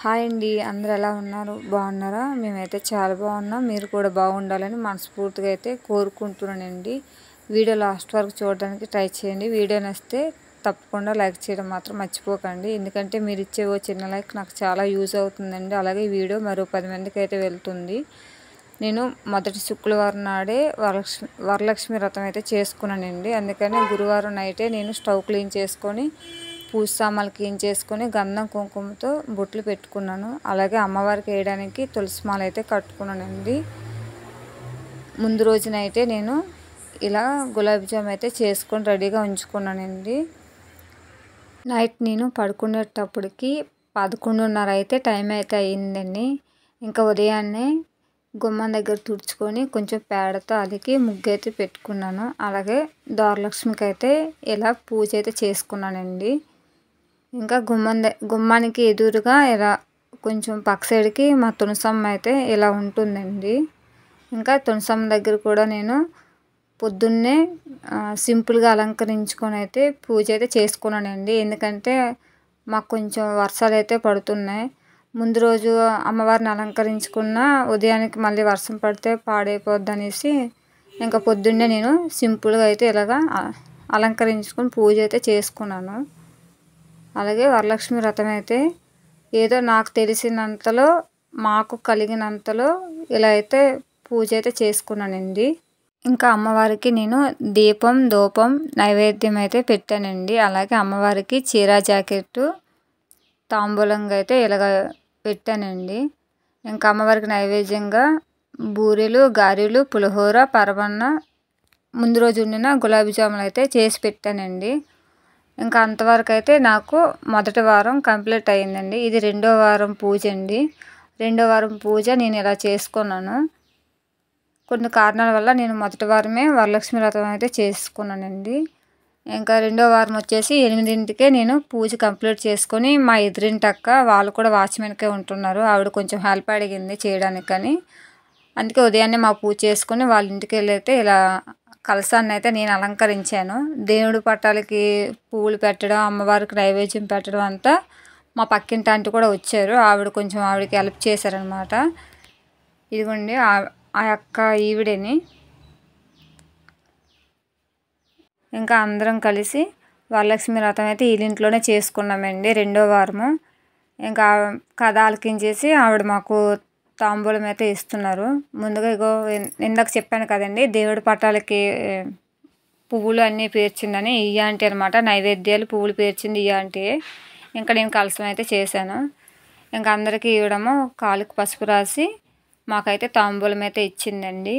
Hi అండి, అందరూ ఎలా ఉన్నారు? బాగున్నారా? మేమైతే చాలా బాగున్నాం. మీరు కూడా బాగుండాలని మనస్ఫూర్తిగా అయితే కోరుకుంటున్నానండి. వీడియో లాస్ట్ వరకు చూడడానికి ట్రై చేయండి. వీడియో నచ్చితే తప్పకుండా లైక్ చేయడం మాత్రం మర్చిపోకండి. ఎందుకంటే మీరు ఇచ్చే ఓ చిన్న లైక్ నాకు చాలా యూజ్ అవుతుందండి. అలాగే ఈ వీడియో మరో 10 మందికి అయితే వెళ్తుంది. నేను మొదటి శుక్రవారం నాడే వరలక్ష్మి వ్రతం అయితే చేసుకున్నానండి. అందుకని గురువారం నైటే నేను స్టవ్ క్లీన్ చేసుకొని, పూజ సామాన్లు క్లీన్ చేసుకొని, గంధం కుంకుమతో బొట్లు పెట్టుకున్నాను. అలాగే అమ్మవారికి వేయడానికి తులసి మాల అయితే కట్టుకున్నానండి. ముందు రోజునైతే నేను ఇలా గులాబీ జామ్ అయితే చేసుకొని రెడీగా ఉంచుకున్నానండి. నైట్ నేను పడుకునేటప్పటికి 11:30 అయితే టైం అయితే అయ్యిందండి. ఇంకా ఉదయాన్నే గుమ్మం దగ్గర తుడుచుకొని కొంచెం పేడతో అలికి ముగ్గు అయితే పెట్టుకున్నాను. అలాగే ద్వారలక్ష్మికి అయితే ఇలా పూజ అయితే చేసుకున్నానండి. ఇంకా గుమ్మానికి ఎదురుగా ఇలా కొంచెం పక్క సైడ్కి మా తులసమ్మ అయితే ఇలా ఉంటుందండి. ఇంకా తులసమ్మ దగ్గర కూడా నేను పొద్దున్నే సింపుల్గా అలంకరించుకొని అయితే పూజ అయితే చేసుకున్నానండి. ఎందుకంటే మాకు కొంచెం వర్షాలు అయితే పడుతున్నాయి. ముందు రోజు అమ్మవారిని అలంకరించుకున్న ఉదయానికి మళ్ళీ వర్షం పడితే పాడైపోద్ది అనేసి ఇంకా పొద్దున్నే నేను సింపుల్గా అయితే ఇలాగా అలంకరించుకొని పూజ అయితే చేసుకున్నాను. అలాగే వరలక్ష్మి వ్రతం అయితే ఏదో నాకు తెలిసినంతలో, మాకు కలిగినంతలో ఇలా అయితే పూజ అయితే చేసుకున్నానండి. ఇంకా అమ్మవారికి నేను దీపం, ధూపం, నైవేద్యం అయితే పెట్టానండి. అలాగే అమ్మవారికి చీర, జాకెట్టు, తాంబూలంగా అయితే ఇలాగ పెట్టానండి. ఇంకా అమ్మవారికి నైవేద్యంగా బూరెలు, గారెలు, పులిహోర, పరమన్న, ముందు రోజు ఉండిన గులాబీ జాములు అయితే చేసి పెట్టానండి. ఇంకా అంతవరకు అయితే నాకు మొదటి వారం కంప్లీట్ అయ్యిందండి. ఇది 2వ వారం పూజ అండి. 2వ వారం పూజ నేను ఇలా చేసుకున్నాను. కొన్ని కారణాల వల్ల నేను మొదటి వారమే వరలక్ష్మి వ్రతం అయితే చేసుకున్నానండి. ఇంకా 2వ వారం వచ్చేసి 8ంటికే నేను పూజ కంప్లీట్ చేసుకొని, మా ఎదురింటి అక్క వాళ్ళు కూడా వాచ్మెన్కే ఉంటున్నారు. ఆవిడ కొంచెం హెల్ప్ అడిగింది చేయడానికి అని. అందుకే ఉదయాన్నే మా పూజ చేసుకొని వాళ్ళ ఇంటికి వెళ్ళి అయితే ఇలా కలశాన్ని అయితే నేను అలంకరించాను. దేవుడి పట్టాలకి పువ్వులు పెట్టడం, అమ్మవారికి నైవేద్యం పెట్టడం అంతా మా పక్కింటి ఆంటీ కూడా వచ్చారు. ఆవిడకి హెల్ప్ చేశారనమాట. ఇదిగోండి ఆ అక్క ఈవిడని. ఇంకా అందరం కలిసి వరలక్ష్మి వ్రతం అయితే వీళ్ళింట్లోనే చేసుకున్నామండి 2వ వారము. ఇంకా కథ ఆలకించేసి ఆవిడ మాకు తాంబూలం అయితే ఇస్తున్నారు. ముందుగా ఇగో ఇందాక చెప్పాను కదండి, దేవుడి పటాలకి పువ్వులు అన్నీ పేర్చిందని ఈ ఆంటీ అనమాట. నైవేద్యాలు పువ్వులు పేర్చింది ఈ ఆంటీ. ఇంకా నేను కలసం అయితే చేశాను. ఇంకా అందరికీ ఇవ్వడము, కాలుకి పసుపు రాసి మాకైతే తాంబూలం అయితే ఇచ్చిందండి.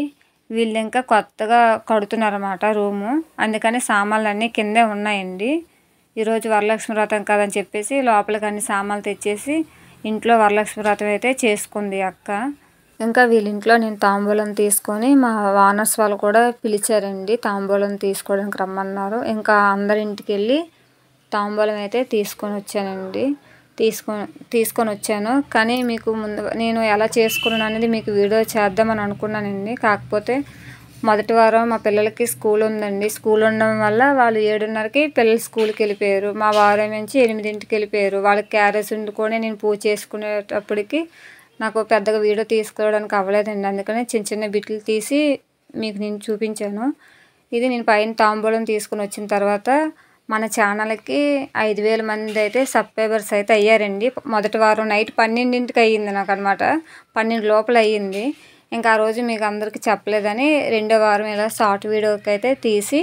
వీళ్ళు ఇంకా కొత్తగా కడుతున్నారన్నమాట రూము. అందుకని సామాన్లు అన్నీ కిందే ఉన్నాయండి. ఈరోజు వరలక్ష్మి వ్రతం కదని చెప్పేసి లోపలికి అన్ని సామాన్లు తెచ్చేసి ఇంట్లో వరలక్ష్మి వ్రతం అయితే చేసుకుంది అక్క. ఇంకా వీళ్ళింట్లో నేను తాంబూలం తీసుకొని మా వానర్స్ వాళ్ళు కూడా పిలిచారండి. తాంబూలం తీసుకోవడానికి రమ్మన్నారు. ఇంకా అందరింటికి వెళ్ళి తాంబూలం అయితే తీసుకొని వచ్చానండి. తీసుకొని వచ్చాను. కానీ మీకు ముందు నేను ఎలా చేసుకున్నాను అనేది మీకు వీడియో చేద్దామని అనుకున్నానండి. కాకపోతే మొదటి వారం మా పిల్లలకి స్కూల్ ఉందండి. స్కూల్ ఉండడం వల్ల వాళ్ళు 7:30కి పిల్లలు స్కూల్కి వెళ్ళిపోయారు. మా వారం నుంచి 8ంటికి వెళ్ళిపోయారు. వాళ్ళకి క్యారేజ్ వండుకొని నేను పూజ చేసుకునేటప్పటికి నాకు పెద్దగా వీడియో తీసుకోవడానికి అవ్వలేదండి. అందుకని చిన్న చిన్న బిట్లు తీసి మీకు నేను చూపించాను. ఇది నేను పైన తాంబూలం తీసుకుని వచ్చిన తర్వాత మన ఛానల్కి 5,000 మంది అయితే సబ్స్క్రైబర్స్ అయితే అయ్యారండి. మొదటి వారం నైట్ 12ంటికి అయ్యింది నాకు అనమాట. 12 లోపల అయ్యింది. ఇంకా ఆ రోజు మీకు అందరికీ చెప్పలేదని 2వ వారం ఇలా షార్ట్ వీడియోకి అయితే తీసి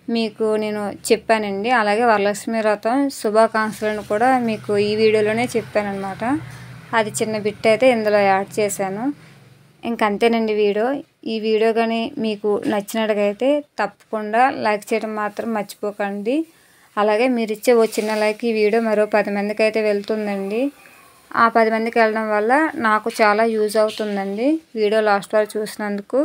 మీకు నేను చెప్పానండి. అలాగే వరలక్ష్మి వ్రతం శుభాకాంక్షలను కూడా మీకు ఈ వీడియోలోనే చెప్పానమాట. అది చిన్న బిట్ అయితే ఇందులో యాడ్ చేశాను. ఇంకంతేనండి వీడియో. ఈ వీడియో కానీ మీకు నచ్చినట్టుగైతే తప్పకుండా లైక్ చేయడం మాత్రం మర్చిపోకండి. అలాగే మీరు ఇచ్చే ఓ చిన్న లైక్ ఈ వీడియో మరో 10 మందికి అయితే వెళ్తుందండి. ఆ 10 మందికి వెళ్ళడం వల్ల నాకు చాలా యూజ్ అవుతుందండి. వీడియో లాస్ట్ వరకు చూసినందుకు